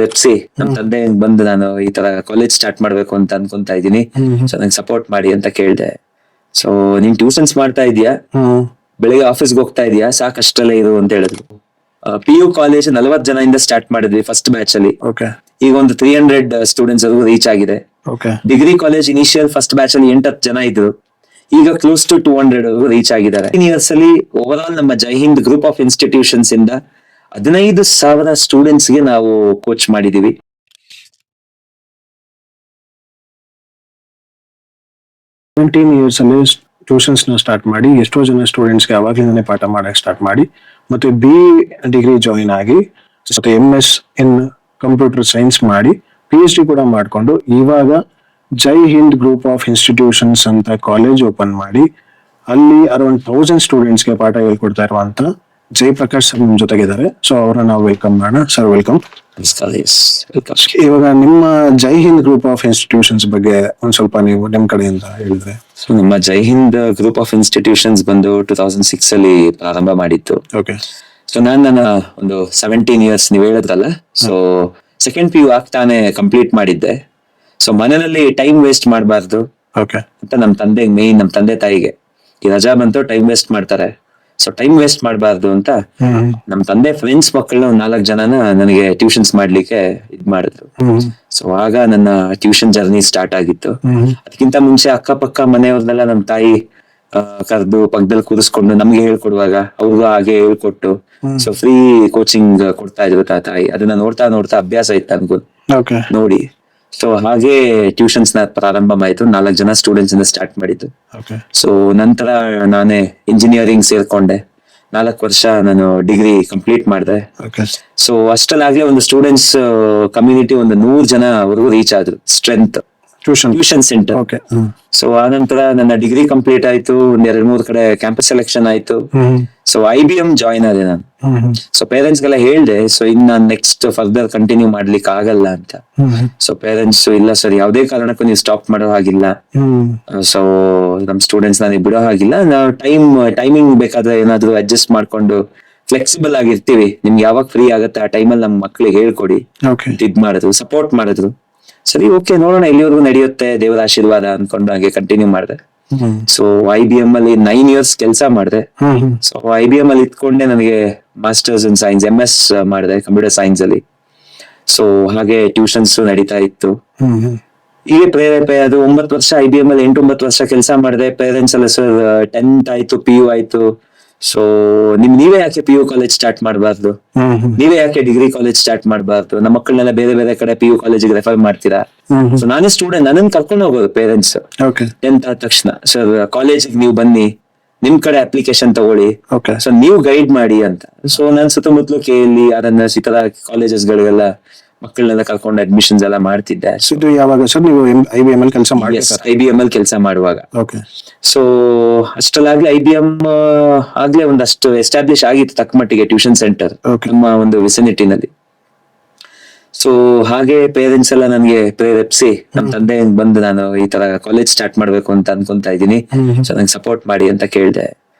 ರೆಪ್ಸಿ ನಮ್ ತಂದೆ ಬಂದು ನಾನು ಈ ತರ ಕಾಲೇಜ್ ಸ್ಟಾರ್ಟ್ ಮಾಡ್ಬೇಕು ಅಂತ ಅನ್ಕೊಂತಾ ಇದ್ದೀನಿ, ಸೊ ನಂಗೆ ಸಪೋರ್ಟ್ ಮಾಡಿ ಅಂತ ಕೇಳ್ದೆ. ಸೊ ನೀನ್ ಟ್ಯೂಷನ್ಸ್ ಮಾಡ್ತಾ ಇದೀಯಾ, ಬೆಳಿಗ್ಗೆ ಆಫೀಸ್ಗೆ ಹೋಗ್ತಾ ಇದೀಯಾ, ಸಾಕಷ್ಟಲ್ಲೇ ಇರು ಅಂತ ಹೇಳಿದ್ರು. PU ಕಾಲೇಜ್ 40 ಜನದಿಂದ ಸ್ಟಾರ್ಟ್ ಮಾಡಿದ್ವಿ ಫಸ್ಟ್ ಬ್ಯಾಚ್ ಅಲ್ಲಿ. ಈಗ ಒಂದು 300 ಸ್ಟೂಡೆಂಟ್ಸ್ ರೀಚ್ ಆಗಿದೆ. Degree college initial first batch ಅಲ್ಲಿ 8-10 ಜನ ಇದ್ರು, ಈಗ ಕ್ಲೋಸ್ ಟು 200 ರೀಚ್ ಆಗಿದ್ದಾರೆ. ಇಯರ್ಸ್ ಅಲ್ಲಿ ಓವರ್ ಆಲ್ ನಮ್ಮ ಜೈ ಹಿಂದ್ ಗ್ರೂಪ್ ಆಫ್ ಇನ್ಸ್ಟಿಟ್ಯೂಷನ್ಸ್ ಇಂದ 15,000 ಸ್ಟೂಡೆಂಟ್ಸ್ ಗೆ ನಾವು ಕೋಚ್ ಮಾಡಿದೀವಿ. ಇಯರ್ಸ್ ಅಲ್ಲಿ ಟ್ಯೂಷನ್ಸ್ ನ ಸ್ಟಾರ್ಟ್ ಮಾಡಿ ಎಷ್ಟೋ ಜನ ಸ್ಟೂಡೆಂಟ್ಸ್ ಗೆ ಅವಾಗ್ಲಿಂದಾನೆ ಪಾಠ ಮಾಡಕ್ ಸ್ಟಾರ್ಟ್ ಮಾಡಿ, ಮತ್ತೆ BA ಡಿಗ್ರಿ ಜಾಯಿನ್ ಆಗಿ ಮತ್ತೆ MS ಇನ್ ಕಂಪ್ಯೂಟರ್ ಸೈನ್ಸ್ ಮಾಡಿ PhD ಕೂಡ ಮಾಡ್ಕೊಂಡು ಇವಾಗ ಜೈ ಹಿಂದ್ ಗ್ರೂಪ್ ಆಫ್ ಇನ್ಸ್ಟಿಟ್ಯೂಷನ್ಸ್ ಅಂತ ಕಾಲೇಜ್ ಓಪನ್ ಮಾಡಿ ಅಲ್ಲಿ ಅರೌಂಡ್ 1000 ಸ್ಟೂಡೆಂಟ್ಸ್ ಗೆ ಪಾಠ ಹೇಳ್ಕೊಡ್ತಾ ಇರುವಂತ ಜಯಪ್ರಕಾಶ್ ಸರ್ ನಿಮ್ ಜೊತೆಗಿದ್ದಾರೆ. ಸೊ ಅವ್ರನ್ನ ನಾವು ವೆಲ್ಕಮ್ ಮಾಡೋಣ. Sir welcome. ಇವಾಗ ನಿಮ್ಮ ಜೈ ಹಿಂದ್ ಗ್ರೂಪ್ ಆಫ್ ಇನ್ಸ್ಟಿಟ್ಯೂಷನ್ಸ್ ಬಗ್ಗೆ ಒಂದ್ ಸ್ವಲ್ಪ ನೀವು ನಿಮ್ ಕಡೆಯಿಂದ ಹೇಳಿದ್ರೆ. ಸೊ ನಮ್ಮ ಜೈ ಹಿಂದ್ ಗ್ರೂಪ್ ಆಫ್ ಇನ್ಸ್ಟಿಟ್ಯೂಷನ್ಸ್ ಬಂದು 2006 ಅಲ್ಲಿ ಪ್ರಾರಂಭ ಮಾಡಿತ್ತು. ಸೊ ನನ್ನ ಒಂದು 17 ಇಯರ್ಸ್ ನೀವ್ ಹೇಳಿದ್ರಲ್ಲ, ಸೊ ಸೆಕೆಂಡ್ PU ಆಗ್ತಾನೆ ಕಂಪ್ಲೀಟ್ ಮಾಡಿದ್ದೆ. ಸೊ ಮನೆಯಲ್ಲಿ ಟೈಮ್ ವೇಸ್ಟ್ ಮಾಡಬಾರ್ದು ಅಂತ ನಮ್ ತಂದೆ ತಾಯಿಗೆ ಈ ರಜಾ ಬಂತು ಟೈಮ್ ವೇಸ್ಟ್ ಮಾಡ್ತಾರೆ, ಸೊ ಟೈಮ್ ವೇಸ್ಟ್ ಮಾಡಬಾರ್ದು ಅಂತ ನಮ್ ತಂದೆ ಫ್ರೆಂಡ್ಸ್ ಮಕ್ಕಳನ್ನ 4 ಜನನ ನನಗೆ ಟ್ಯೂಷನ್ಸ್ ಮಾಡ್ಲಿಕ್ಕೆ ಇದ್ ಮಾಡಿದ್ರು. ಸೊ ಆಗ ನನ್ನ ಟ್ಯೂಷನ್ ಜರ್ನಿ ಸ್ಟಾರ್ಟ್ ಆಗಿತ್ತು. ಅದಕ್ಕಿಂತ ಮುಂಚೆ ಅಕ್ಕಪಕ್ಕ ಮನೆಯವ್ರನ್ನೆಲ್ಲ ನಮ್ ತಾಯಿ ಕರೆದು ಪಕ್ಕದಲ್ಲಿ ಕೂರಿಸ್ಕೊಂಡು ನಮ್ಗೆ ಹೇಳ್ಕೊಡುವಾಗ ಅವ್ರಿಗೂ ಹಾಗೆ ಹೇಳ್ಕೊಟ್ಟು ಸೊ ಫ್ರೀ ಕೋಚಿಂಗ್ ಕೊಡ್ತಾ ಇದ್ರು ತಾಯಿ. ಅದನ್ನ ನೋಡ್ತಾ ಅಭ್ಯಾಸ ಇತ್ತು ನನ್ಗೂ ನೋಡಿ. ಸೊ ಹಾಗೆ ಟ್ಯೂಷನ್ಸ್ ನ ಪ್ರಾರಂಭ ಆಯ್ತು. 4 ಜನ ಸ್ಟೂಡೆಂಟ್ಸ್ ಇಂದ ಸ್ಟಾರ್ಟ್ ಮಾಡಿದ್ದು. ಸೊ ನಂತರ ನಾನೇ ಇಂಜಿನಿಯರಿಂಗ್ ಸೇರ್ಕೊಂಡೆ. 4 ವರ್ಷ ನಾನು ಡಿಗ್ರಿ ಕಂಪ್ಲೀಟ್ ಮಾಡಿದೆ. ಸೊ ಅಷ್ಟಲ್ಲಾಗ್ಲೇ ಒಂದು ಸ್ಟೂಡೆಂಟ್ಸ್ ಕಮ್ಯುನಿಟಿ ಒಂದು 100 ಜನವರೆಗೂ ರೀಚ್ ಆದ್ರು ಸ್ಟ್ರೆಂತ್ ಟ್ಯೂಷನ್ ಸೆಂಟರ್. ಸೊ ಆ ನಂತರ ನನ್ನ ಡಿಗ್ರಿ ಕಂಪ್ಲೀಟ್ ಆಯ್ತು. 2-3 ಕಡೆ ಕ್ಯಾಂಪಸ್ ಸೆಲೆಕ್ಷನ್ ಆಯ್ತು. ಸೊ IBM ಜಾಯಿನ್ ಆದೆ ನಾನು. ಸೊ ಪೇರೆಂಟ್ಸ್ ಗೆಲ್ಲ ಹೇಳ್ದೆ, ಸೊ ಇನ್ನ ನೆಕ್ಸ್ಟ್ ಫರ್ದರ್ ಕಂಟಿನ್ಯೂ ಮಾಡ್ಲಿಕ್ಕೆ ಆಗಲ್ಲ ಅಂತ. ಸೊ ಪೇರೆಂಟ್ಸ್ ಇಲ್ಲ ಸರ್, ಯಾವ್ದೇ ಕಾರಣಕ್ಕೂ ನೀವು ಸ್ಟಾಪ್ ಮಾಡೋ ಹಾಗಿಲ್ಲ, ಸೊ ನಮ್ ಸ್ಟೂಡೆಂಟ್ಸ್ ನೀವು ಬಿಡೋ ಹಾಗಿಲ್ಲ, ನಾವು ಟೈಮಿಂಗ್ ಬೇಕಾದ್ರೆ ಏನಾದ್ರು ಅಡ್ಜಸ್ಟ್ ಮಾಡ್ಕೊಂಡು ಫ್ಲೆಕ್ಸಿಬಲ್ ಆಗಿರ್ತೀವಿ, ನಿಮ್ಗೆ ಯಾವಾಗ ಫ್ರೀ ಆಗುತ್ತೆ ಆ ಟೈಮಲ್ಲಿ ನಮ್ ಮಕ್ಳಿಗೆ ಹೇಳ್ಕೊಡಿ ಇದ್ ಮಾಡಿದ್ರು, ಸಪೋರ್ಟ್ ಮಾಡಿದ್ರು. ಸರಿ ಓಕೆ ನೋಡೋಣ ಎಲ್ಲಿವರೆಗೂ ನಡೆಯುತ್ತೆ, ದೇವರ ಆಶೀರ್ವಾದ ಅನ್ಕೊಂಡು ಹಾಗೆ ಕಂಟಿನ್ಯೂ ಮಾಡಿದೆ. ಸೊ IBM ಅಲ್ಲಿ 9 ಇಯರ್ಸ್ ಕೆಲಸ ಮಾಡಿದೆ. ಸೊ IBM ಅಲ್ಲಿ ಇತ್ಕೊಂಡೆ ನನಗೆ ಮಾಸ್ಟರ್ಸ್ ಇನ್ ಸೈನ್ಸ್ MS ಮಾಡಿದೆ ಕಂಪ್ಯೂಟರ್ ಸೈನ್ಸ್ ಅಲ್ಲಿ. ಸೊ ಹಾಗೆ ಟ್ಯೂಷನ್ಸ್ ನಡೀತಾ ಇತ್ತು. ಹೀಗೆ ಪ್ರೇರೇಪೆ ಅದು 9 ವರ್ಷ IBM ಅಲ್ಲಿ 8-9 ವರ್ಷ ಕೆಲಸ ಮಾಡಿದೆ. ಪೇರೆಂಟ್ಸ್ ಎಲ್ಲ ಸರ್ 10th ಆಯ್ತು, PU ಆಯ್ತು, ಸೊ ನೀವೇ ಯಾಕೆ PU ಕಾಲೇಜ್ ಸ್ಟಾರ್ಟ್ ಮಾಡಬಾರ್ದು, ನೀವೇ ಯಾಕೆ ಡಿಗ್ರಿ ಕಾಲೇಜ್ ಸ್ಟಾರ್ಟ್ ಮಾಡಬಾರ್ದು, ನಮ್ಮ ಮಕ್ಕಳನ್ನೆಲ್ಲ ಬೇರೆ ಬೇರೆ ಕಡೆ PU ಕಾಲೇಜಿಗೆ ರೆಫರ್ ಮಾಡ್ತೀರಾ. ಸೊ ನಾನೇ ಸ್ಟೂಡೆಂಟ್, ನನ್ನನ್ನು ಕರ್ಕೊಂಡು ಹೋಗೋದು ಪೇರೆಂಟ್ಸ್ 10th ಆದ ತಕ್ಷಣ, ಸರ್ ಕಾಲೇಜಿಗೆ ನೀವು ಬನ್ನಿ, ನಿಮ್ ಕಡೆ ಅಪ್ಲಿಕೇಶನ್ ತಗೊಳ್ಳಿ, ಸೊ ನೀವು ಗೈಡ್ ಮಾಡಿ ಅಂತ. ಸೊ ನಾನು ಸುತ್ತಮುತ್ತಲು KLE RNS ಈ ತರ ಕಾಲೇಜಸ್ ಗಳಿಗೆಲ್ಲ ಮಕ್ಕಳನ್ನೆಲ್ಲ ಕರ್ಕೊಂಡು ಅಡ್ಮಿಷನ್ಸ್ ಎಲ್ಲ ಮಾಡ್ತಿದ್ದೆ. ಯಾವಾಗ ಸರ್ ನೀವು IBM ಅಲ್ಲಿ ಕೆಲಸ ಮಾಡಿ? IBM ಅಲ್ಲಿ ಕೆಲಸ ಮಾಡುವಾಗ. ಸೊ ಅಷ್ಟಲ್ಲಾಗ್ಲೇ IBM ಆಗ್ಲೇ ಒಂದಷ್ಟು ಎಸ್ಟಾಬ್ಲಿಷ್ ಆಗಿತ್ತು ತಕ್ಕಮಟ್ಟಿಗೆ ಟ್ಯೂಷನ್ ಸೆಂಟರ್ ನಮ್ಮ ಒಂದು ವಿಸಿನಿಟಿನಲ್ಲಿ. ಸೊ ಹಾಗೆ ಪೇರೆಂಟ್ಸ್ ಎಲ್ಲ ನನ್ಗೆ ಪ್ರೇರೇಪಿಸಿ ನಮ್ ತಂದೆ ಬಂದು ನಾನು ಈ ತರ ಕಾಲೇಜ್ ಸ್ಟಾರ್ಟ್ ಮಾಡ್ಬೇಕು ಅಂತ ಅನ್ಕೊಂತಾ ಇದ್ದೀನಿ, ಸೊ ನಂಗೆ ಸಪೋರ್ಟ್ ಮಾಡಿ ಅಂತ ಕೇಳ್ದೆ.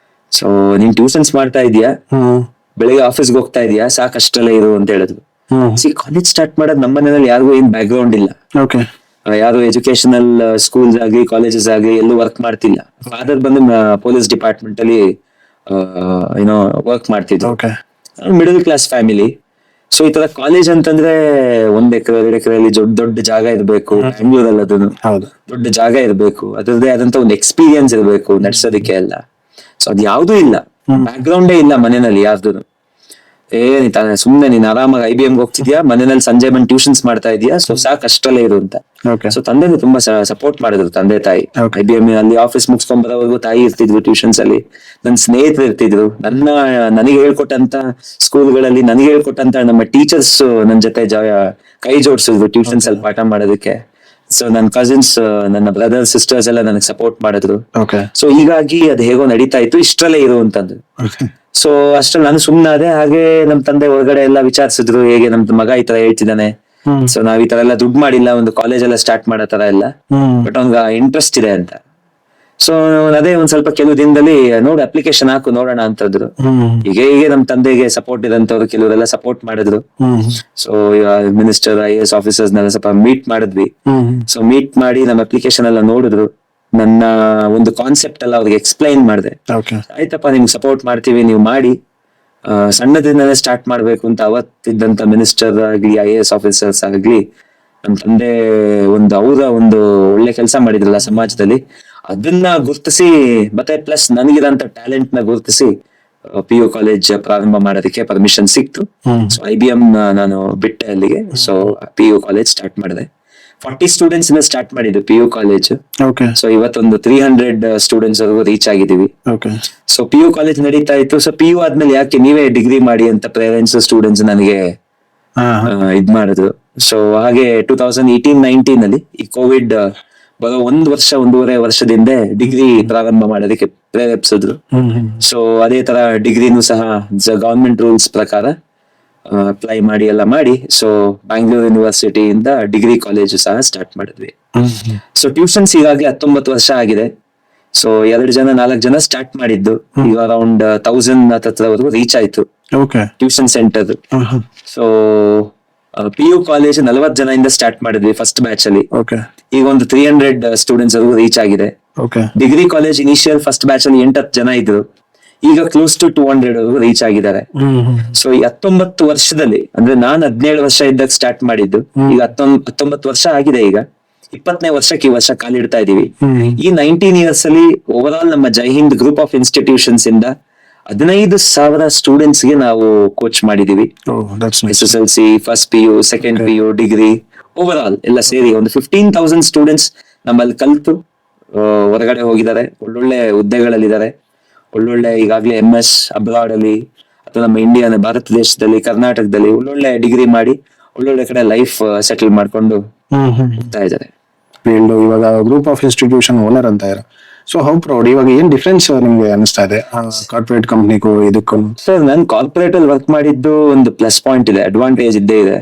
ಸೊ ನೀನ್ ಟ್ಯೂಷನ್ಸ್ ಮಾಡ್ತಾ ಇದೀಯಾ, ಬೆಳಿಗ್ಗೆ ಆಫೀಸ್ಗೆ ಹೋಗ್ತಾ ಇದೀಯಾ, ಸಾಕಷ್ಟಲ್ಲೇ ಇರು ಅಂತ ಹೇಳಿದ್ರು. ಕಾಲೇಜ್ ಸ್ಟಾರ್ಟ್ ಮಾಡೋದು ನಮ್ಮ ಮನೆಯಲ್ಲಿ ಯಾರಿಗೂ ಏನ್ ಬ್ಯಾಕ್ ಗ್ರೌಂಡ್ ಇಲ್ಲ, ಯಾರು ಎಜುಕೇಶನಲ್ ಸ್ಕೂಲ್ಸ್ ಆಗಿ ಕಾಲೇಜಸ್ ಆಗಿ ಎಲ್ಲೂ ವರ್ಕ್ ಮಾಡ್ತಿಲ್ಲ. ಫಾದರ್ ಬಂದು ಪೊಲೀಸ್ ಡಿಪಾರ್ಟ್ಮೆಂಟ್ ಅಲ್ಲಿ ಏನೋ ವರ್ಕ್ ಮಾಡ್ತಿದ್ರು. Middle class family. ಸೊ ಈ ತರ ಕಾಲೇಜ್ ಅಂತಂದ್ರೆ 1 ಎಕರೆ 2 ಎಕರೆಯಲ್ಲಿ ದೊಡ್ಡ ಜಾಗ ಇರ್ಬೇಕು, ಬ್ಯಾಂಗ್ಳೂರಲ್ಲಿ ಅದನ್ನು ದೊಡ್ಡ ಜಾಗ ಇರ್ಬೇಕು, ಅದರದ್ದೇ ಆದಂತ ಒಂದು ಎಕ್ಸ್ಪೀರಿಯನ್ಸ್ ಇರ್ಬೇಕು ನಡ್ಸೋದಕ್ಕೆ ಎಲ್ಲ. ಸೊ ಅದ್ ಯಾವ್ದೂ ಇಲ್ಲ, ಬ್ಯಾಕ್ ಗ್ರೌಂಡೇ ಇಲ್ಲ ಮನೆಯಲ್ಲಿ ಯಾರ್ದು. ಸುಮ್ನೆ ನೀನ್ ಆರಾಮಾಗಿ IBM ಹೋಗ್ತಿದ್ಯಾ, ಮನೆಯಲ್ಲಿ ಸಂಜೆ ಬಂದು ಟ್ಯೂಷನ್ಸ್ ಮಾಡ್ತಾ ಇದೀಯಾ, ಸೊ ಸಾಕಷ್ಟಲ್ಲೇ ಇರು ಅಂತ. ಸೊ ತಂದೆನೂ ತುಂಬಾ ಸಪೋರ್ಟ್ ಮಾಡಿದ್ರು ತಂದೆ ತಾಯಿ. IBM ಅಲ್ಲಿ ಆಫೀಸ್ ಮುಗಿಸ್ಕೊಂಡ್ ಬರೋವರೆಗೂ ತಾಯಿ ಇರ್ತಿದ್ರು ಟ್ಯೂಷನ್ಸ್ ಅಲ್ಲಿ, ನನ್ನ ಸ್ನೇಹಿತರು ಇರ್ತಿದ್ರು, ನನಗೆ ಹೇಳ್ಕೊಟ್ಟಂತ ಸ್ಕೂಲ್ಗಳಲ್ಲಿ ನನಗೆ ಹೇಳ್ಕೊಟ್ಟಂತ ನಮ್ಮ ಟೀಚರ್ಸ್ ನನ್ ಜೊತೆ ಕೈ ಜೋಡಿಸಿದ್ರು ಟ್ಯೂಷನ್ಸ್ ಅಲ್ಲಿ ಪಾಠ ಮಾಡೋದಕ್ಕೆ. ಸೊ ನನ್ನ ಕಸಿನ್ಸ್, ನನ್ನ ಬ್ರದರ್ ಸಿಸ್ಟರ್ಸ್ ಎಲ್ಲ ನನಗೆ ಸಪೋರ್ಟ್ ಮಾಡಿದ್ರು. ಸೊ ಹೀಗಾಗಿ ಅದು ಹೇಗೋ ನಡೀತಾ ಇತ್ತು, ಇಷ್ಟರಲ್ಲೇ ಇರು ಅಂತಂದ್ರು. ಸೊ ಅಷ್ಟ್ರಲ್ಲಿ ನಾನು ಸುಮ್ನಾದೆ. ಹಾಗೆ ನಮ್ ತಂದೆ ಹೊರಗಡೆ ಎಲ್ಲ ವಿಚಾರಿಸಿದ್ರು, ಹೇಗೆ ನಮ್ದು ಮಗ ಈ ತರ ಹೇಳ್ತಿದ್ದಾನೆ, ಸೊ ನಾವ್ ಈ ತರ ಎಲ್ಲ ದುಡ್ಡು ಮಾಡಿಲ್ಲ, ಒಂದು ಕಾಲೇಜ್ ಎಲ್ಲ ಸ್ಟಾರ್ಟ್ ಮಾಡೋ ತರ ಎಲ್ಲ, ಬಟ್ ಅವ್ನ್ಗ ಇಂಟ್ರೆಸ್ಟ್ ಇದೆ ಅಂತ. ಸೊ ಅದೇ ಒಂದ್ ಸ್ವಲ್ಪ ಕೆಲವು ದಿನದಲ್ಲಿ ನೋಡಿ ಅಪ್ಲಿಕೇಶನ್ ಹಾಕು ನೋಡೋಣ ಅಂತಂದ್ರು. ಹೀಗೆ ನಮ್ ತಂದೆಗೆ ಸಪೋರ್ಟ್ ಇದಂತವ್ರು ಕೆಲವರೆಲ್ಲ ಸಪೋರ್ಟ್ ಮಾಡಿದ್ರು. ಸೊ ಮಿನಿಸ್ಟರ್ IAS ಆಫೀಸರ್ಸ್ ನೆಲ್ಲ ಸ್ವಲ್ಪ ಮೀಟ್ ಮಾಡಿದ್ವಿ. ಸೊ ಮೀಟ್ ಮಾಡಿ ನಮ್ಮ ಅಪ್ಲಿಕೇಶನ್ ಎಲ್ಲ ನೋಡಿದ್ರು. ನನ್ನ ಒಂದು ಕಾನ್ಸೆಪ್ಟ್ ಎಲ್ಲ ಅವ್ರಿಗೆ ಎಕ್ಸ್ಪ್ಲೈನ್ ಮಾಡಿದೆ. ಆಯ್ತಪ್ಪ ನಿಮ್ಗೆ ಸಪೋರ್ಟ್ ಮಾಡ್ತೀವಿ, ನೀವು ಮಾಡಿ, ಸಣ್ಣದಿಂದನೇ ಸ್ಟಾರ್ಟ್ ಮಾಡ್ಬೇಕು ಅಂತ ಅವತ್ತಿದ್ದಂತ ಮಿನಿಸ್ಟರ್ ಆಗ್ಲಿ IAS ಆಫೀಸರ್ಸ್ ಆಗ್ಲಿ ನಮ್ ತಂದೆ ಅವರ ಒಂದು ಒಳ್ಳೆ ಕೆಲಸ ಮಾಡಿದ್ರಲ್ಲ ಸಮಾಜದಲ್ಲಿ, ಅದನ್ನ ಗುರ್ತಿಸಿ ಮತ್ತೆ ಪ್ಲಸ್ ನನಗಿರಂತ ಟ್ಯಾಲೆಂಟ್ ನ ಗುರ್ತಿಸಿ PU ಕಾಲೇಜ್ ಪ್ರಾರಂಭ ಮಾಡೋದಕ್ಕೆ ಪರ್ಮಿಷನ್ ಸಿಕ್ತು. ಸೊ IBM ನಾನು ಬಿಟ್ಟೆ ಅಲ್ಲಿಗೆ. ಸೊ PU ಕಾಲೇಜ್ ಸ್ಟಾರ್ಟ್ ಮಾಡಿದೆ. 40 ಸ್ಟೂಡೆಂಟ್ಸ್ ಇಂದ ಸ್ಟಾರ್ಟ್ ಮಾಡಿದ್ದು PU ಕಾಲೇಜ್. ಸೊ ಇವತ್ತೊಂದು 300 ಸ್ಟೂಡೆಂಟ್ಸ್ ವರೆಗೂ ರೀಚ್ ಆಗಿದ್ದೀವಿ. ಸೊ PU ಕಾಲೇಜ್ ನಡೀತಾ ಇತ್ತು. ಸೊ PU ಆದ್ಮೇಲೆ ಯಾಕೆ ನೀವೇ ಡಿಗ್ರಿ ಮಾಡಿ ಅಂತ ಪೇರೆಂಟ್ಸ್ ಸ್ಟೂಡೆಂಟ್ಸ್ ನನಗೆ ಇದ್ ಮಾಡಿದ್ರು. ಸೊ ಹಾಗೆ 2018-19 ಅಲ್ಲಿ ಈ ಕೋವಿಡ್ ಬರೋ ಒಂದೂವರೆ ವರ್ಷದಿಂದ ಡಿಗ್ರಿ ಪ್ರಾರಂಭ ಮಾಡೋದಕ್ಕೆ ಪ್ರೇರೇಪಿಸಿದ್ರು. ಸೊ ಅದೇ ತರ ಡಿಗ್ರಿನೂ ಸಹ ಗವರ್ಮೆಂಟ್ ರೂಲ್ಸ್ ಪ್ರಕಾರ ಅಪ್ಲೈ ಮಾಡಿ ಎಲ್ಲ ಮಾಡಿ ಸೊ ಬ್ಯಾಂಗ್ಳೂರ್ ಯೂನಿವರ್ಸಿಟಿಯಿಂದ ಡಿಗ್ರಿ ಕಾಲೇಜು ಸಹ ಸ್ಟಾರ್ಟ್ ಮಾಡಿದ್ವಿ. ಸೊ ಟ್ಯೂಷನ್ಸ್ ಈಗಾಗಲೇ 19 ವರ್ಷ ಆಗಿದೆ. ಸೊ 4 ಜನ ಸ್ಟಾರ್ಟ್ ಮಾಡಿದ್ದು ಈಗ ಅರೌಂಡ್ 1000 ಹತ್ರವರೆಗೂ ರೀಚ್ ಆಯ್ತು tuition centre. So PU college 40 ಜನದಿಂದ ಸ್ಟಾರ್ಟ್ ಮಾಡಿದ್ವಿ ಫಸ್ಟ್ ಬ್ಯಾಚ್ ಅಲ್ಲಿ. ಈಗ ಒಂದು 300 ಸ್ಟೂಡೆಂಟ್ಸ್ ರೀಚ್ ಆಗಿದೆ. Degree college initial first batch ಅಲ್ಲಿ 8-10 ಜನ ಇದ್ರು, ಈಗ ಕ್ಲೋಸ್ ಟು 200 ರೀಚ್ ಆಗಿದ್ದಾರೆ. ಸೊ ಈ 19 ವರ್ಷದಲ್ಲಿ ಅಂದ್ರೆ ನಾನು 17 ವರ್ಷ ಇದ್ದಾಗ ಸ್ಟಾರ್ಟ್ ಮಾಡಿದ್ದು, ಈಗ 19 ವರ್ಷ ಆಗಿದೆ. ಈಗ 20ನೇ ವರ್ಷಕ್ಕೆ ಈ ವರ್ಷ ಕಾಲಿಡ್ತಾ ಇದೀವಿ. ಈ 19 ಇಯರ್ಸ್ ಅಲ್ಲಿ ಓವರ್ ಆಲ್ ನಮ್ಮ ಜೈ ಹಿಂದ್ ಗ್ರೂಪ್ ಆಫ್ ಇನ್ಸ್ಟಿಟ್ಯೂಷನ್ಸ್ ಇಂದ 15,000 ಸ್ಟೂಡೆಂಟ್ಸ್ ಗೆ ನಾವು ಕೋಚ್ ಮಾಡಿದೀವಿ. SSLC, first PU, second PU, degree over all ಎಲ್ಲ ಸೇರಿ ಒಂದು 15,000 ಸ್ಟೂಡೆಂಟ್ಸ್ ನಮ್ಮಲ್ಲಿ ಕಲ್ತು ಹೊರಗಡೆ ಹೋಗಿದ್ದಾರೆ, ಒಳ್ಳೊಳ್ಳೆ ಹುದ್ದೆಗಳಲ್ಲಿದ್ದಾರೆ. ಒಳ್ಳೊಳ್ಳೆ ಈಗಾಗಲೇ MS ಅಬ್ರಾಡ್ ಅಲ್ಲಿ ಅಥವಾ ನಮ್ಮ ಇಂಡಿಯಾ ಭಾರತ ದೇಶದಲ್ಲಿ ಕರ್ನಾಟಕದಲ್ಲಿ ಒಳ್ಳೊಳ್ಳೆ ಡಿಗ್ರಿ ಮಾಡಿ ಒಳ್ಳೊಳ್ಳೆ ಕಡೆ ಲೈಫ್ ಸೆಟಲ್ ಮಾಡ್ಕೊಂಡು ಹೋಗ್ತಾ ಇದ್ದಾರೆ. ಇವಾಗ ಗ್ರೂಪ್ ಆಫ್ ಇನ್ಸ್ಟಿಟ್ಯೂಷನ್ ಓನರ್ ಅಂತ ಇರೋ. So how proud. ಇವಾಗ ಏನ್ ಡಿಫ್ರೆನ್ಸ್ ನಿಮ್ಗೆ ಅನಿಸ್ತಾ ಇದೆ ಕಾರ್ಪೊರೇಟ್ ಕಂಪ್ನಿಗೂ ಇದಕ್ಕೂ? ಸರ್ ನಾನು ಕಾರ್ಪೊರೇಟ್ ಅಲ್ಲಿ ವರ್ಕ್ ಮಾಡಿದ್ದು ಒಂದು ಪ್ಲಸ್ ಪಾಯಿಂಟ್ ಇದೆ, ಅಡ್ವಾಂಟೇಜ್ ಇದ್ದೇ ಇದೆ.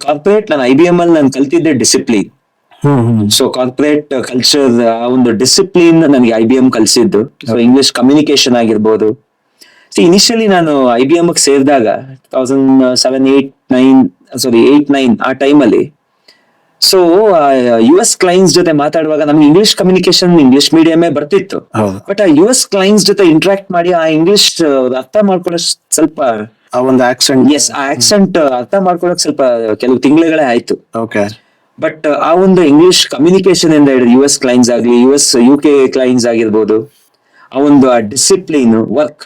ಕಾರ್ಪೊರೇಟ್ ನಾನು IBM ಅಲ್ಲಿ ನಾನು ಕಲ್ತಿದ್ದೆ ಡಿಸಿಪ್ಲಿನ್. ಸೊ ಕಾರ್ಪೊರೇಟ್ ಕಲ್ಚರ್ ಆ ಒಂದು ಡಿಸಿಪ್ಲಿನ್ ನನಗೆ IBM ಕಲಿಸಿದ್ದು. ಸೊ ಇಂಗ್ಲಿಷ್ ಕಮ್ಯುನಿಕೇಶನ್ ಆಗಿರ್ಬೋದು. ಇನಿಷಿಯಲಿ ನಾನು IBM ಸೇರಿದಾಗ 2007-8-9 ಆ ಟೈಮಲ್ಲಿ ಸೊ US ಕ್ಲೈಂಟ್ಸ್ ಜೊತೆ ಮಾತಾಡುವಾಗ ನಮ್ಗೆ ಇಂಗ್ಲಿಷ್ ಕಮ್ಯುನಿಕೇಶನ್ ಇಂಗ್ಲಿಷ್ ಮೀಡಿಯಮೇ ಬರ್ತಿತ್ತು. ಬಟ್ ಆ US ಕ್ಲೈಂಟ್ಸ್ ಜೊತೆ ಇಂಟ್ರಾಕ್ಟ್ ಮಾಡಿ ಆ ಇಂಗ್ಲಿಷ್ ಅರ್ಥ ಮಾಡ್ಕೊಳ್ಳೋ ಸ್ವಲ್ಪ ಆ ಒಂದು ಆಕ್ಸೆಂಟ್, ಆ ಆಕ್ಸೆಂಟ್ ಅರ್ಥ ಮಾಡ್ಕೊಳ್ಳೋಕೆ ಸ್ವಲ್ಪ ಕೆಲವು ತಿಂಗಳುಗಳೇ ಆಯ್ತು. ಬಟ್ ಆ ಒಂದು ಇಂಗ್ಲಿಷ್ ಕಮ್ಯುನಿಕೇಶನ್ ಇಂದ ಹಿಡಿದು US ಕ್ಲೈಂಟ್ಸ್ ಆಗ್ಲಿ UK ಕ್ಲೈಂಟ್ಸ್ ಆಗಿರ್ಬೋದು, ಆ ಒಂದು ಡಿಸಿಪ್ಲಿನ್, ವರ್ಕ್,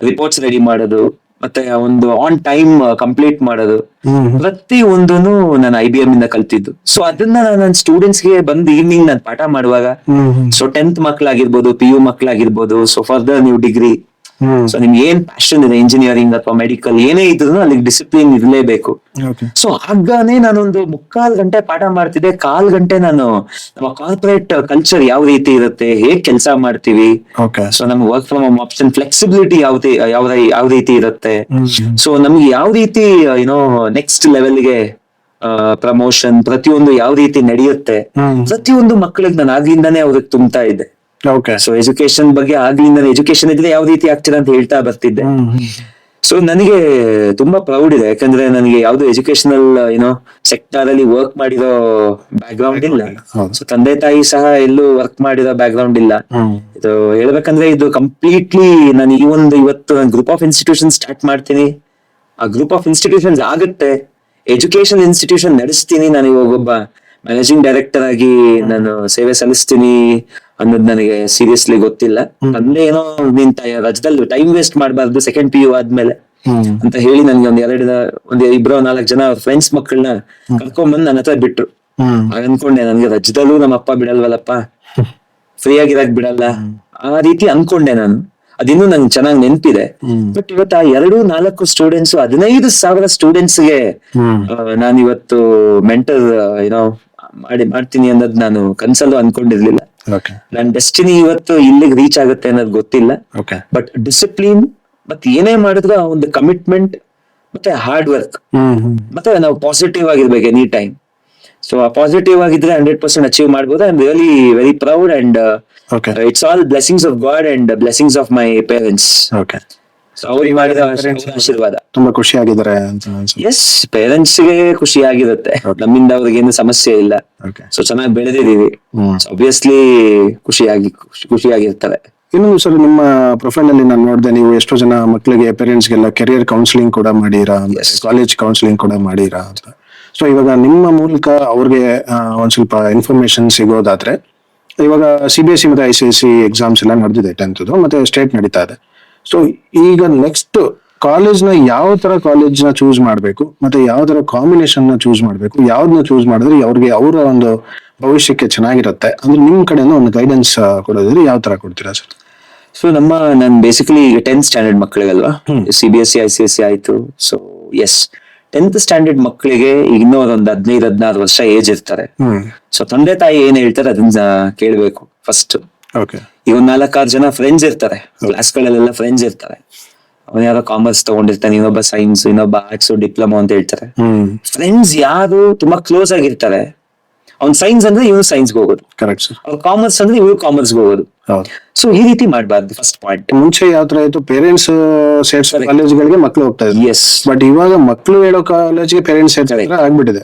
ರಿಪೋರ್ಟ್ಸ್ ರೆಡಿ ಮಾಡೋದು, ಮತ್ತೆ ಒಂದು ಆನ್ ಟೈಮ್ ಕಂಪ್ಲೀಟ್ ಮಾಡೋದು, ಪ್ರತಿ ಒಂದೂನು ನಾನು IBM ಇಂದ ಕಲ್ತಿದ್ದು. ಸೊ ಅದನ್ನ ನನ್ನ ಸ್ಟೂಡೆಂಟ್ಸ್ ಗೆ ಬಂದು ಈವ್ನಿಂಗ್ ನಾನು ಪಾಠ ಮಾಡುವಾಗ ಸೊ 10th ಮಕ್ಳಾಗಿರ್ಬೋದು, PU ಮಕ್ಳಾಗಿರ್ಬೋದು, ಸೊ ಫರ್ದರ್ ನೀವು ಡಿಗ್ರಿ, ಸೊ ನಿಮ್ಗೆ ಏನ್ ಪ್ಯಾಷನ್ ಇದೆ, ಇಂಜಿನಿಯರಿಂಗ್ ಅಥವಾ ಮೆಡಿಕಲ್ ಏನೇ ಇದ್ರು ಅಲ್ಲಿ ಡಿಸಿಪ್ಲಿನ್ ಇರಲೇಬೇಕು. ಸೊ ಆಗಾನೇ ನಾನೊಂದು 3/4 ಗಂಟೆ ಪಾಠ ಮಾಡ್ತಿದ್ದೆ, 1/4 ಗಂಟೆ ನಾನು ನಮ್ಮ ಕಾರ್ಪೊರೇಟ್ ಕಲ್ಚರ್ ಯಾವ ರೀತಿ ಇರುತ್ತೆ, ಹೇಗ್ ಕೆಲಸ ಮಾಡ್ತೀವಿ, ಸೊ ನಮ್ಗೆ work from home option, flexibility ಯಾವ ರೀತಿ ಇರುತ್ತೆ, ಸೊ ನಮ್ಗೆ ಯಾವ ರೀತಿ ನೆಕ್ಸ್ಟ್ ಲೆವೆಲ್ಗೆ ಪ್ರಮೋಷನ್ ಪ್ರತಿಯೊಂದು ಯಾವ ರೀತಿ ನಡೆಯುತ್ತೆ, ಪ್ರತಿಯೊಂದು ಮಕ್ಕಳಿಗೆ ನಾನು ಆಗ್ಲಿಂದಾನೇ ಅವ್ರಿಗೆ ತುಂಬ್ತಾ ಇದ್ದೆ. ಸೊ ಎಜುಕೇಶನ್ ಬಗ್ಗೆ ಆಗ್ಲಿಂದ ಎಜುಕೇಶನ್ ಇದ್ರೆ ಯಾವ ರೀತಿ ಆಗ್ತದೆ ಅಂತ ಹೇಳ್ತಾ ಬರ್ತಿದ್ದೆ. ಸೊ ನನಗೆ ತುಂಬಾ ಪ್ರೌಡ್ ಇದೆ, ಯಾಕಂದ್ರೆ ನನಗೆ ಯಾವ್ದು ಎಜುಕೇಶನಲ್ ಸೆಕ್ಟರ್ ಅಲ್ಲಿ ವರ್ಕ್ ಮಾಡಿರೋ ಬ್ಯಾಕ್ ಗ್ರೌಂಡ್ ಇಲ್ಲ. ಸೊ ತಂದೆ ತಾಯಿ ಸಹ ಎಲ್ಲೂ ವರ್ಕ್ ಮಾಡಿರೋ ಬ್ಯಾಕ್ ಗ್ರೌಂಡ್ ಇಲ್ಲ. ಇದು ಹೇಳ್ಬೇಕಂದ್ರೆ ಇದು ಕಂಪ್ಲೀಟ್ಲಿ ನಾನು ಇವತ್ತು ನಾನು ಗ್ರೂಪ್ ಆಫ್ ಇನ್ಸ್ಟಿಟ್ಯೂಷನ್ ಸ್ಟಾರ್ಟ್ ಮಾಡ್ತೀನಿ, ಆ ಗ್ರೂಪ್ ಆಫ್ ಇನ್ಸ್ಟಿಟ್ಯೂಷನ್ಸ್ ಆಗುತ್ತೆ, ಎಜುಕೇಶನ್ ಇನ್ಸ್ಟಿಟ್ಯೂಷನ್ ನಡೆಸ್ತೀನಿ, ನಾನು ಇವಾಗ ಒಬ್ಬ ಮ್ಯಾನೇಜಿಂಗ್ ಡೈರೆಕ್ಟರ್ ಆಗಿ ನಾನು ಸೇವೆ ಸಲ್ಲಿಸ್ತೀನಿ ಅನ್ನೋದು ನನಗೆ ಸೀರಿಯಸ್ಲಿ ಗೊತ್ತಿಲ್ಲ. ಅಂದ್ರೆ ನಿನ್ ರಜದಲ್ಲಿ ಟೈಮ್ ವೇಸ್ಟ್ ಮಾಡಬಾರ್ದು ಸೆಕೆಂಡ್ PU ಆದ್ಮೇಲೆ ಅಂತ ಹೇಳಿ ನನ್ಗೆ ಒಂದ್ 2-4 ಜನ ಅವ್ರ ಫ್ರೆಂಡ್ಸ್ ಮಕ್ಕಳನ್ನ ಕರ್ಕೊಂಡ್ಬಂದ್ ನನ್ನ ಹತ್ರ ಬಿಟ್ರು. ಅನ್ಕೊಂಡೆ ನನ್ಗೆ ರಜದಲ್ಲೂ ನಮ್ಮ ಅಪ್ಪ ಬಿಡಲ್ವಲ್ಲಪ್ಪ, ಫ್ರೀ ಆಗಿರಕ್ ಬಿಡಲ್ಲ, ಆ ರೀತಿ ಅನ್ಕೊಂಡೆ ನಾನು. ಅದಿನ್ನೂ ನಂಗೆ ಚೆನ್ನಾಗಿ ನೆನಪಿದೆ. ಬಟ್ ಇವತ್ತು ಆ 2-4 ಸ್ಟೂಡೆಂಟ್ಸ್ 15,000 ಸ್ಟೂಡೆಂಟ್ಸ್ಗೆ ನಾನು ಇವತ್ತು ಮೆಂಟರ್ ಮಾಡ್ತೀನಿ ಅನ್ನೋದು ನಾನು ಕನ್ಸಲ್ಲೂ ಅನ್ಕೊಂಡಿರ್ಲಿಲ್ಲ. ನನ್ ಡೆಸ್ಟಿನಿ ಇವತ್ತು ಇಲ್ಲಿಗೆ ರೀಚ್ ಆಗುತ್ತೆ ಅನ್ನೋದು ಗೊತ್ತಿಲ್ಲ. ಬಟ್ ಡಿಸಿಪ್ಲಿನ್ ಮತ್ತೆ ಏನೇ ಮಾಡಿದ್ರು ಆ ಒಂದು ಕಮಿಟ್ಮೆಂಟ್ ಮತ್ತೆ ಹಾರ್ಡ್ ವರ್ಕ್ ಮತ್ತೆ ನಾವು ಪಾಸಿಟಿವ್ ಆಗಿರ್ಬೇಕು ಎನಿ ಟೈಮ್. ಸೊ ಪಾಸಿಟಿವ್ ಆಗಿದ್ರೆ 100% ಅಚೀವ್ ಮಾಡ್ಬೋದು. I am really very proud and okay it's all blessings of god and blessings of my parents. Okay so ಅವ್ರಿಗೆ ಮಾಡಿದ ಆಶೀರ್ವಾದ. ತುಂಬಾ ಖುಷಿ ಆಗಿದ್ದಾರೆ ಅಂತ ಅನ್ಸುತ್ತೆ. ಎಸ್, ಪೇರೆಂಟ್ಸ್ ಗೆ ಖುಷಿ ಆಗಿರುತ್ತೆ, ನಮ್ಮಿಂದ ಅವ್ರಿಗೆ ಏನು ಸಮಸ್ಯೆ ಇಲ್ಲ. ಓಕೆ. ಸೊ ಚೆನ್ನಾಗಿ ಬೆಳೆದಿದೀವಿ, ಆಬ್ವಿಯಸ್ಲಿ ಖುಷಿಯಾಗಿರ್ತಾರೆ. ಇನ್ನೊಂದು ಸರ್, ನಿಮ್ಮ ಪ್ರೊಫೈಲ್ ಅಲ್ಲಿ ನಾನು ನೋಡಿದೆ, ನೀವು ಎಷ್ಟೋ ಜನ ಮಕ್ಕಳಿಗೆ ಪೇರೆಂಟ್ಸ್ ಗೆಲ್ಲ ಕೆರಿಯರ್ ಕೌನ್ಸಿಲಿಂಗ್ ಕೂಡ ಮಾಡೀರಾ, ಕಾಲೇಜ್ ಕೌನ್ಸಿಲಿಂಗ್ ಕೂಡ ಮಾಡೀರಾ ಅಂತ. ಸೊ ಇವಾಗ ನಿಮ್ಮ ಮೂಲಕ ಅವ್ರಿಗೆ ಒಂದ್ ಸ್ವಲ್ಪ ಇನ್ಫಾರ್ಮೇಶನ್ ಸಿಗೋದಾದ್ರೆ, ಇವಾಗ CBSE ಮತ್ತೆ ICSE ಎಕ್ಸಾಮ್ಸ್ ಎಲ್ಲ ನಡೆದಿದೆ 10th ಮತ್ತೆ ಸ್ಟೇಟ್ ನಡೀತಾ ಇದೆ. ಸೊ ಈಗ ನೆಕ್ಸ್ಟ್ ಕಾಲೇಜ್ನ ಯಾವ ತರ ಕಾಲೇಜ್ನ ಚೂಸ್ ಮಾಡಬೇಕು ಮತ್ತೆ ಯಾವ ತರ ಕಾಂಬಿನೇಷನ್ ನ ಚೂಸ್ ಮಾಡಬೇಕು, ಯಾವ್ದನ್ನ ಚೂಸ್ ಮಾಡಿದ್ರೆ ಅವ್ರಿಗೆ ಅವರ ಒಂದು ಭವಿಷ್ಯಕ್ಕೆ ಚೆನ್ನಾಗಿರುತ್ತೆ ಅಂದ್ರೆ ನಿಮ್ ಕಡೆಯಿಂದ ಒಂದು ಗೈಡೆನ್ಸ್ ಕೊಡೋದಿದ್ರೆ ಯಾವ ತರ ಕೊಡ್ತೀರಾ ಸರ್? ಸೊ ನಾನು ಬೇಸಿಕಲಿ ಈಗ 10th ಸ್ಟ್ಯಾಂಡರ್ಡ್ ಮಕ್ಕಳಿಗಲ್ವಾ, CBSE ICSE ಆಯ್ತು. ಸೊ ಎಸ್, 10th ಸ್ಟ್ಯಾಂಡರ್ಡ್ ಮಕ್ಕಳಿಗೆ ಇನ್ನೂ ಒಂದು 15-16 ವರ್ಷ ಏಜ್ ಇರ್ತಾರೆ. ಸೊ ತಂದೆ ತಾಯಿ ಏನ್ ಹೇಳ್ತಾರೆ ಅದನ್ನ ಕೇಳ್ಬೇಕು ಫಸ್ಟ್. ಓಕೆ. ಈಗ ಒಂದ್ 4-6 ಜನ ಫ್ರೆಂಡ್ಸ್ ಇರ್ತಾರೆ, ಕ್ಲಾಸ್ ಗಳಲ್ಲೆಲ್ಲ ಫ್ರೆಂಡ್ಸ್ ಇರ್ತಾರೆ. ಅವನ್ ಯಾರೋ ಕಾಮರ್ಸ್ ತಗೊಂಡಿರ್ತಾನೆ, ಇನ್ನೊಬ್ಬ ಸೈನ್ಸ್, ಇನ್ನೊಬ್ಬ ಆರ್ಟ್ಸ್, ಡಿಪ್ಲೊಮಾ ಅಂತ ಹೇಳ್ತಾರೆ. ಫ್ರೆಂಡ್ಸ್ ಯಾರು ತುಂಬಾ ಕ್ಲೋಸ್ ಆಗಿರ್ತಾರೆ, ಅವ್ನ್ ಸೈನ್ಸ್ ಅಂದ್ರೆ ಇವ್ನು ಸೈನ್ಸ್ಗೆ ಹೋಗೋದು, ಕರೆಕ್ಟ್ ಸರ್. ಅವ್ರು ಕಾಮರ್ಸ್ ಅಂದ್ರೆ ಇವ್ರು ಕಾಮರ್ಸ್ಗೆ ಹೋಗೋದು. ಸೊ ಈ ರೀತಿ ಮಾಡಬಾರ್ದು, ಫಸ್ಟ್ ಪಾಯಿಂಟ್. ಮುಂಚೆ ಯಾವ ತರ ಇತ್ತು, ಪೇರೆಂಟ್ಸ್ ಸೇರ್ಸೋ ಕಾಲೇಜ್ಗಳಿಗೆ ಮಕ್ಳು ಹೋಗ್ತಾ ಇದ್ರು. ಎಸ್, ಬಟ್ ಇವಾಗ ಮಕ್ಳು ಹೇಳೋ ಕಾಲೇಜ್ಗೆ ಪೇರೆಂಟ್ಸ್ ಆಗ್ಬಿಟ್ಟಿದೆ.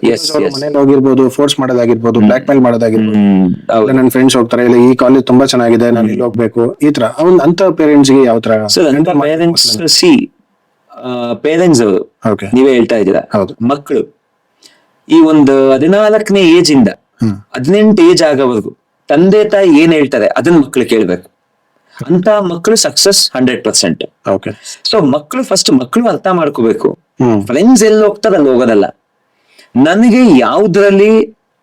ಮನೇಲಿ ಹೋಗಿರ್ಬೋದು, ಫೋರ್ಸ್ ಮಾಡೋದಾಗಿರ್ಬೋದು, ಬ್ಲಾಕ್ ಮೇಲ್ ಮಾಡೋದಾಗಿರ್ಬೋದು, ನನ್ನ ಫ್ರೆಂಡ್ಸ್ ಹೋಗ್ತಾರೆ, ಇಲ್ಲ ಈ ಕಾಲೇಜ್ ತುಂಬಾ ಚೆನ್ನಾಗಿದೆ, ನಾನು ಇಲ್ಲಿ ಹೋಗ್ಬೇಕು, ಈ ತರ ಅಂತ ಪೇರೆಂಟ್ಸ್ ಗೆ ಯಾವ ತರ? ಪೇರೆಂಟ್ಸ್ ಅವರು ನೀವೇ ಹೇಳ್ತಾ ಇದ್ದೀರಾ, ಮಕ್ಕಳು ಈ ಒಂದು 14ನೇ ಏಜ್ ಇಂದ 18 ಏಜ್ ಆಗೋವರೆಗೂ ತಂದೆ ತಾಯಿ ಏನ್ ಹೇಳ್ತಾರೆ ಅದನ್ನ ಮಕ್ಳು ಕೇಳ್ಬೇಕು. ಅಂತ ಮಕ್ಕಳು ಸಕ್ಸಸ್ 100%. ಓಕೆ. ಸೊ ಮಕ್ಕಳು ಅರ್ಥ ಮಾಡ್ಕೋಬೇಕು, ಫ್ರೆಂಡ್ಸ್ ಎಲ್ಲಿ ಹೋಗ್ತಾರೆ ಅಲ್ಲಿ ಹೋಗೋದಲ್ಲ. ನನಗೆ ಯಾವ್ದ್ರಲ್ಲಿ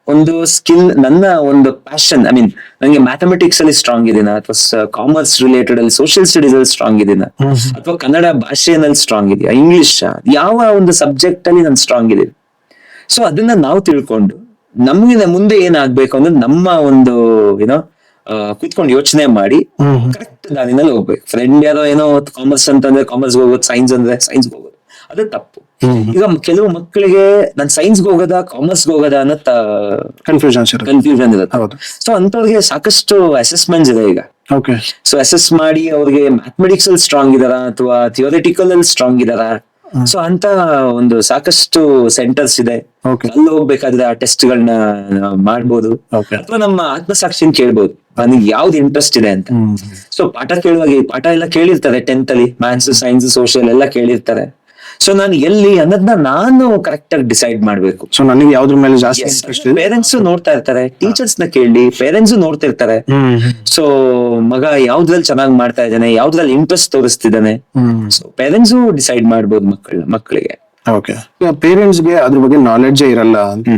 ಒಂದು ಸ್ಕಿಲ್, ನನ್ನ ಒಂದು ಪ್ಯಾಷನ್, ಐ ಮೀನ್ ನನಗೆ ಮ್ಯಾಥಮೆಟಿಕ್ಸ್ ಅಲ್ಲಿ ಸ್ಟ್ರಾಂಗ್ ಇದೀನ, ಅಥವಾ ಕಾಮರ್ಸ್ ರಿಲೇಟೆಡ್ ಅಲ್ಲಿ ಸೋಷಿಯಲ್ ಸ್ಟಡೀಸ್ ಅಲ್ಲಿ ಸ್ಟ್ರಾಂಗ್ ಇದೀನ, ಅಥವಾ ಕನ್ನಡ ಭಾಷೆಯಲ್ಲಿ ಸ್ಟ್ರಾಂಗ್ ಇದೆಯಾ, ಇಂಗ್ಲಿಷ್ ಯಾವ ಒಂದು ಸಬ್ಜೆಕ್ಟ್ ಅಲ್ಲಿ ನಾನು ಸ್ಟ್ರಾಂಗ್ ಇದೀನಿ. ಸೊ ಅದನ್ನ ನಾವು ತಿಳ್ಕೊಂಡು ನಮ್ಗೆ ಮುಂದೆ ಏನಾಗ್ಬೇಕು ಅಂದ್ರೆ ನಮ್ಮ ಒಂದು ಕೂತ್ಕೊಂಡು ಯೋಚನೆ ಮಾಡಿ ಕರೆಕ್ಟ್ ದಾರಿನಲ್ಲಿ ಹೋಗ್ಬೇಕು. ಫ್ರೆಂಡ್ ಯಾರೋ ಏನೋ ಕಾಮರ್ಸ್ ಅಂತಂದ್ರೆ ಕಾಮರ್ಸ್ಗೆ ಹೋಗೋದು, ಸೈನ್ಸ್ ಅಂದ್ರೆ ಸೈನ್ಸ್ಗೆ ಹೋಗೋದು, ಅದು ತಪ್ಪು. ಈಗ ಕೆಲವು ಮಕ್ಕಳಿಗೆ ನಾನು ಸೈನ್ಸ್ಗೆ ಹೋಗೋದಾ ಕಾಮರ್ಸ್ಗೆ ಹೋಗೋದಾ ಅನ್ನೋ ಕನ್ಫ್ಯೂಷನ್ ಇರುತ್ತೆ. ಸೊ ಅಂತವ್ರಿಗೆ ಸಾಕಷ್ಟು ಅಸೆಸ್ಮೆಂಟ್ಸ್ ಇದೆ ಈಗ. ಸೊ ಅಸೆಸ್ ಮಾಡಿ ಅವ್ರಿಗೆ ಮ್ಯಾಥಮೆಟಿಕ್ಸ್ ಅಲ್ಲಿ ಸ್ಟ್ರಾಂಗ್ ಇದಾರ ಅಥವಾ ಥಿಯೋರಿಟಿಕಲ್ ಅಲ್ಲಿ ಸ್ಟ್ರಾಂಗ್ ಇದಾರ. ಸೊ ಅಂತ ಒಂದು ಸಾಕಷ್ಟು ಸೆಂಟರ್ಸ್ ಇದೆ, ಅಲ್ಲಿ ಹೋಗ್ಬೇಕಾದ್ರೆ ಆ ಟೆಸ್ಟ್ ಗಳನ್ನ ಮಾಡ್ಬೋದು, ಅಥವಾ ನಮ್ಮ ಆತ್ಮಸಾಕ್ಷಿನ ಕೇಳ್ಬೋದು ನನಗೆ ಯಾವ್ದು ಇಂಟ್ರೆಸ್ಟ್ ಇದೆ ಅಂತ. ಸೊ ಪಾಠ ಎಲ್ಲ ಕೇಳಿರ್ತಾರೆ 10th ಅಲ್ಲಿ, ಮ್ಯಾಥ್ಸ್, ಸೈನ್ಸ್, ಸೋಷಿಯಲ್ ಎಲ್ಲ ಕೇಳಿರ್ತಾರೆ. ಸೊ ನಾನು ಎಲ್ಲಿ ಅನ್ನೋದನ್ನ ನಾನು ಕರೆಕ್ಟ್ ಆಗಿ ಡಿಸೈಡ್ ಮಾಡ್ಬೇಕು. ಸೊ ನನಗೆ ಯಾವ್ದ್ರ ಮೇಲೆ ಜಾಸ್ತಿ ಇಂಟ್ರೆಸ್ಟ್ ಇದೆ, ಪೇರೆಂಟ್ಸ್ ನೋಡ್ತಾ ಇರ್ತಾರೆ, ಟೀಚರ್ಸ್ ನ ಕೇಳಿ, ಪೇರೆಂಟ್ಸ್ ನೋಡ್ತಿರ್ತಾರೆ. ಸೊ ಮಗ ಯಾವ್ದ್ರಲ್ಲಿ ಚೆನ್ನಾಗಿ ಮಾಡ್ತಾ ಇದ್ದಾನೆ, ಯಾವ್ದ್ರಲ್ಲಿ ಇಂಟ್ರೆಸ್ಟ್ ತೋರಿಸ್ತಿದ್ದಾನೆ, ಸೊ ಪೇರೆಂಟ್ಸ್ ಡಿಸೈಡ್ ಮಾಡ್ಬೋದು ಮಕ್ಕಳಿಗೆ. ಓಕೆ. ಪೇರೆಂಟ್ಸ್ ಗೆ ಅದ್ರ ಬಗ್ಗೆ ನಾಲೆಡ್ಜ್ ಇರಲ್ಲ,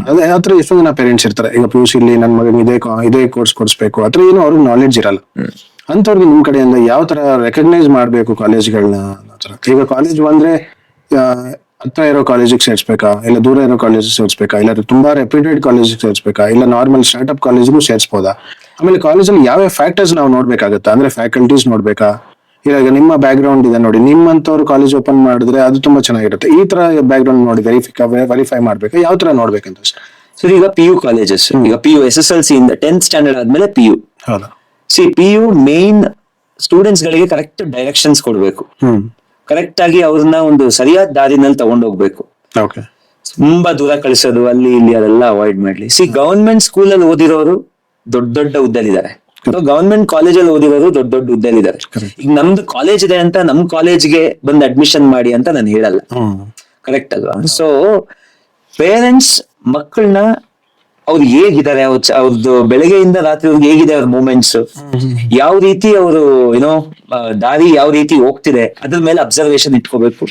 ಅದೇ ಆತರ ಎಷ್ಟೋ ಜನ ಪೇರೆಂಟ್ಸ್ ಇರ್ತಾರೆ. ಈಗ PUC ಇಲ್ಲಿ ನನ್ನ ಮಗನಿಗೆ ಇದೇ ಕೋರ್ಸ್ ಕೊಡಿಸ್ಬೇಕು, ಆತರ ಏನೋ ಅವ್ರಿಗೆ ನಾಲೆಡ್ಜ್ ಇರಲ್ಲ. ಅಂತವ್ರಿಗೆ ನಿಮ್ ಕಡೆಯಿಂದ ಯಾವ ತರ ರೆಕಗ್ನೈಸ್ ಮಾಡ್ಬೇಕು ಕಾಲೇಜ್ಗಳನ್ನ? ಈಗ ಕಾಲೇಜ್ ಬಂದ್ರೆ ಹತ್ರ ಇರೋ ಕಾಲೇಜಿಗೆ ಸೇರ್ಸ್ಬೇಕಾ, ಇಲ್ಲ ದೂರ ಇರೋ ಕಾಲೇಜಿಗೆ ಸೇರ್ಸ್ಬೇಕಾ, ಇಲ್ಲ ತುಂಬಾ ರೆಪ್ಯೂಟೆಡ್ ಕಾಲೇಜಿಗೆ ಸೇರ್ಸ್ಬೇಕಾ, ಇಲ್ಲ ನಾರ್ಮಲ್ ಸ್ಟಾರ್ಟ್ಅಪ್ ಕಾಲೇಜಿಗೂ ಸೇರ್ಸ್ಬೋದಾ? ಆಮೇಲೆ ಕಾಲೇಜಲ್ಲಿ ಯಾವ ಫ್ಯಾಕ್ಟರ್ಸ್ ನಾವು ನೋಡ್ಬೇಕಾಗತ್ತಾ, ಅಂದ್ರೆ ಫ್ಯಾಕಲ್ಟೀಸ್ ನೋಡ್ಬೇಕಾ? ಈಗ ನಿಮ್ಮ ಬ್ಯಾಕ್ ಗ್ರೌಂಡ್ ಇದೆ ನೋಡಿ, ನಿಮ್ಮಂತವ್ರು ಕಾಲೇಜ್ ಓಪನ್ ಮಾಡಿದ್ರೆ ಅದು ತುಂಬಾ ಚೆನ್ನಾಗಿರುತ್ತೆ. ಈ ತರ ಬ್ಯಾಕ್ ಗ್ರೌಂಡ್ ನೋಡಿ ವೆರಿಫೈ ಮಾಡ್ಬೇಕಾ, ಯಾವ ತರ ನೋಡ್ಬೇಕಂತ? ಸೊ ಈಗ PU ಕಾಲೇಜಸ್, ಈಗ PU SSLC ಇಂದ 10th ಸ್ಟ್ಯಾಂಡರ್ಡ್ ಆದ್ಮೇಲೆ PU. ಹೌದಾ? PU ಮೇನ್ ಸ್ಟೂಡೆಂಟ್ಸ್ ಗಳಿಗೆ ಕರೆಕ್ಟ್ ಡೈರೆಕ್ಷನ್ಸ್ ಕೊಡ್ಬೇಕು, ಕರೆಕ್ಟ್ ಆಗಿ ಅವ್ರನ್ನ ಒಂದು ಸರಿಯಾದ ದಾರಿನಲ್ಲಿ ತಗೊಂಡೋಗ್ಬೇಕು. ತುಂಬಾ ದೂರ ಕಳಿಸೋದು ಅಲ್ಲಿ ಇಲ್ಲಿ ಅದೆಲ್ಲ ಅವಾಯ್ಡ್ ಮಾಡ್ಲಿ. ಗವರ್ಮೆಂಟ್ ಸ್ಕೂಲ್ ಅಲ್ಲಿ ಓದಿರೋರು ದೊಡ್ಡ ಹುದ್ದೆಲಿದ್ದಾರೆ, ಗವರ್ಮೆಂಟ್ ಕಾಲೇಜಲ್ಲಿ ಓದಿರೋರು ದೊಡ್ಡ ಹುದ್ದೆಲಿದ್ದಾರೆ. ಈಗ ನಮ್ದು ಕಾಲೇಜ್ ಇದೆ ಅಂತ ನಮ್ ಕಾಲೇಜ್ಗೆ ಬಂದು ಅಡ್ಮಿಷನ್ ಮಾಡಿ ಅಂತ ನಾನು ಹೇಳಲ್ಲ, ಕರೆಕ್ಟ್ ಅಲ್ವಾ? ಸೊ ಪೇರೆಂಟ್ಸ್ ಮಕ್ಕಳನ್ನ ಅವ್ರು ಹೇಗಿದ್ದಾರೆ, ಅವ್ರದ್ದು ಬೆಳಗ್ಗೆಯಿಂದ ರಾತ್ರಿವರೆಗೆ ಹೇಗಿದೆ ಅವ್ರ ಮೂಮೆಂಟ್ಸ್, ಯಾವ ರೀತಿ ಅವರು ದಾರಿ ಯಾವ ರೀತಿ ಹೋಗ್ತಿದೆ ಅದ್ರ ಮೇಲೆ ಅಬ್ಸರ್ವೇಷನ್ ಇಟ್ಕೋಬೇಕು.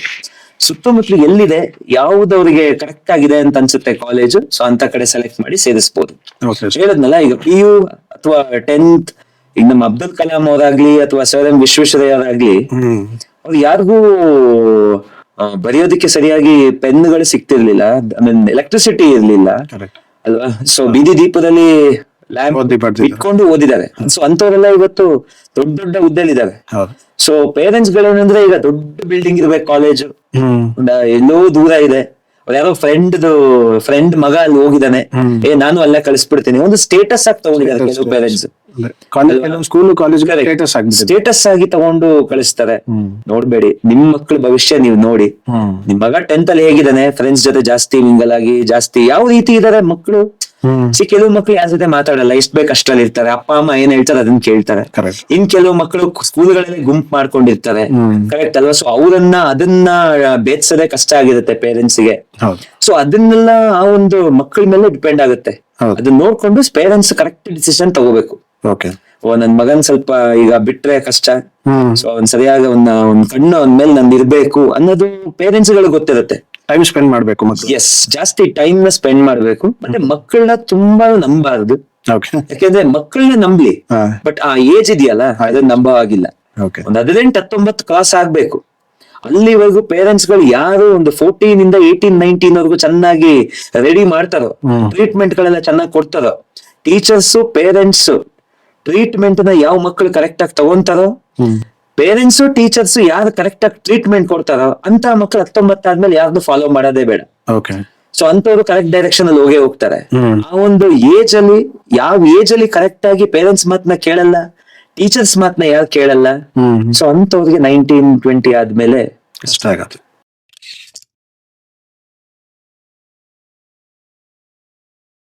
ಸುತ್ತಮುತ್ತಲು ಎಲ್ಲಿದೆ, ಯಾವ್ದವ್ರಿಗೆ ಕರೆಕ್ಟ್ ಆಗಿದೆ ಅಂತ ಅನ್ಸುತ್ತೆ ಕಾಲೇಜು, ಸೊ ಅಂತ ಕಡೆ ಸೆಲೆಕ್ಟ್ ಮಾಡಿ ಸೇರಿಸಬಹುದು. ಹೇಳದ್ನಲ್ಲ, ಈಗ PU ಅಥವಾ 10th, ಈಗ ನಮ್ಮ ಅಬ್ದುಲ್ ಕಲಾಂ ಅವರಾಗ್ಲಿ ಅಥವಾ ಸರ್ ಎಂ ವಿಶ್ವೇಶ್ವರಯ್ಯ ಅವರಾಗ್ಲಿ, ಅವ್ರು ಯಾರಿಗೂ ಬರೆಯೋದಕ್ಕೆ ಸರಿಯಾಗಿ ಪೆನ್ಗಳು ಸಿಗ್ತಿರ್ಲಿಲ್ಲ, ಐ ಮೀನ್ ಎಲೆಕ್ಟ್ರಿಸಿಟಿ ಇರ್ಲಿಲ್ಲ ಅಲ್ವಾ? ಸೊ ಬೀದಿ ದೀಪದಲ್ಲಿ ಲ್ಯಾಂಪ್ ಇಟ್ಕೊಂಡು ಓದಿದ್ದಾರೆ. ಸೊ ಅಂತವರೆಲ್ಲ ಇವತ್ತು ದೊಡ್ಡ ಹುದ್ದೆಲಿದ್ದಾರೆ. ಸೊ ಪೇರೆಂಟ್ಸ್ ಗಳೇನಂದ್ರೆ ಈಗ ದೊಡ್ಡ ಬಿಲ್ಡಿಂಗ್ ಇರ್ಬೇಕು ಕಾಲೇಜು, ಎಲ್ಲೋ ದೂರ ಇದೆ, ಯಾರೋ ಫ್ರೆಂಡ್ ಮಗ ಅಲ್ಲಿ ಹೋಗಿದ್ದಾನೆ, ನಾನು ಅಲ್ಲೇ ಕಳಿಸ್ಬಿಡ್ತೀನಿ, ಒಂದು ಸ್ಟೇಟಸ್ ಆಗಿ ತಗೊಂಡಿದ್ದಾರೆ ಕೆಲವು ಪೇರೆಂಟ್ಸ್. ಸ್ಕೂಲ್ ಕಾಲೇಜ್ ಸ್ಟೇಟಸ್ ಆಗಿ ತಗೊಂಡು ಕಳಿಸ್ತಾರೆ. ನೋಡ್ಬೇಡಿ, ನಿಮ್ ಮಕ್ಳ ಭವಿಷ್ಯ ನೀವು ನೋಡಿ. ನಿಮ್ ಮಗ 10th ಅಲ್ಲಿ ಹೇಗಿದ್ದಾನೆ, ಫ್ರೆಂಡ್ಸ್ ಜೊತೆ ಜಾಸ್ತಿ ಮಿಂಗಲ್ ಆಗಿ ಜಾಸ್ತಿ ಯಾವ ರೀತಿ ಇದಾರೆ ಮಕ್ಕಳು. ಕೆಲವು ಮಕ್ಳು ಯಾರ ಜೊತೆ ಮಾತಾಡಲ್ಲ, ಇಷ್ಟ ಬೇಕು ಅಷ್ಟ್ರಲ್ಲಿ ಇರ್ತಾರೆ, ಅಪ್ಪ ಅಮ್ಮ ಏನ್ ಹೇಳ್ತಾರೆ ಅದನ್ನ ಕೇಳ್ತಾರೆ. ಇನ್ ಕೆಲವು ಮಕ್ಕಳು ಸ್ಕೂಲ್ಗಳಲ್ಲಿ ಗುಂಪು ಮಾಡ್ಕೊಂಡಿರ್ತಾರೆ, ಕರೆಕ್ಟ್ ಅಲ್ವಾ? ಸೊ ಅದನ್ನ ಬೇತ್ಸೋದೇ ಕಷ್ಟ ಆಗಿರುತ್ತೆ ಪೇರೆಂಟ್ಸ್ ಗೆ. ಸೊ ಅದನ್ನೆಲ್ಲ ಆ ಒಂದು ಮಕ್ಕಳ ಮೇಲೆ ಡಿಪೆಂಡ್ ಆಗುತ್ತೆ. ಅದನ್ನ ನೋಡ್ಕೊಂಡು ಪೇರೆಂಟ್ಸ್ ಕರೆಕ್ಟ್ ಡಿಸಿಷನ್ ತಗೋಬೇಕು. ನನ್ ಮಗನ್ ಸ್ವಲ್ಪ ಈಗ ಬಿಟ್ರೆ ಕಷ್ಟ, ಸೊ ಅವ್ನ್ ಸರಿಯಾಗಿ ಒಂದ್ ಕಣ್ಣು ಅವನ್ ಮೇಲೆ ನಂದು ಇರ್ಬೇಕು ಅನ್ನೋದು ಪೇರೆಂಟ್ಸ್ ಗಳಿಗೆ ಗೊತ್ತಿರುತ್ತೆ. ಟೈಮ್ ಸ್ಪೆಂಡ್ ಮಾಡ್ಬೇಕು. ಎಸ್, ಜಾಸ್ತಿ ಟೈಮ್ ನ ಸ್ಪೆಂಡ್ ಮಾಡ್ಬೇಕು. ಮತ್ತೆ ಮಕ್ಕಳನ್ನ ತುಂಬಾ ನಂಬಾರ್ದು, ಯಾಕೆಂದ್ರೆ ಮಕ್ಕಳನ್ನ ನಂಬ್ಲಿ, ಬಟ್ ಆ ಏಜ್ ಇದೆಯಲ್ಲ ಅದನ್ನ ನಂಬೋ ಆಗಿಲ್ಲ. ಒಂದ್ 18-19 ಕ್ರಾಸ್ ಆಗ್ಬೇಕು. ಅಲ್ಲಿವರೆಗೂ ಪೇರೆಂಟ್ಸ್ ಗಳು ಯಾರು ಒಂದು 14 ಇಂದ 18-19 ವರ್ಗು ಚೆನ್ನಾಗಿ ರೆಡಿ ಮಾಡ್ತಾರೋ, ಟ್ರೀಟ್ಮೆಂಟ್ ಗಳೆಲ್ಲ ಚೆನ್ನಾಗಿ ಕೊಡ್ತಾರೋ, ಟೀಚರ್ಸ್ ಪೇರೆಂಟ್ಸ್ ಟ್ರೀಟ್ಮೆಂಟ್ ನ ಯಾವ ಮಕ್ಕಳು ಕರೆಕ್ಟ್ ಆಗಿ ತಗೊಂತಾರೋ, ಪೇರೆಂಟ್ಸ್ ಟೀಚರ್ಸ್ ಯಾರು ಕರೆಕ್ಟ್ ಆಗಿ ಟ್ರೀಟ್ಮೆಂಟ್ ಕೊಡ್ತಾರೋ ಅಂತ ಮಕ್ಕಳು 19 ಆದ್ಮೇಲೆ ಯಾರ್ದು ಫಾಲೋ ಮಾಡೋದೇ ಬೇಡ. ಸೊ ಅಂತವ್ರು ಕರೆಕ್ಟ್ ಡೈರೆಕ್ಷನ್ ಅಲ್ಲಿ ಹೋಗ್ತಾರೆ. ಆ ಒಂದು ಏಜ್ ಅಲ್ಲಿ, ಯಾವ ಏಜ್ ಅಲ್ಲಿ ಕರೆಕ್ಟ್ ಆಗಿ ಪೇರೆಂಟ್ಸ್ ಮಾತನ್ನ ಕೇಳಲ್ಲ, ಟೀಚರ್ಸ್ ಮಾತನ್ನ ಯಾರು ಕೇಳಲ್ಲ, ಸೊ ಅಂತವ್ರಿಗೆ 19-20 ಆದ್ಮೇಲೆ ಕಷ್ಟ ಆಗತ್ತೆ.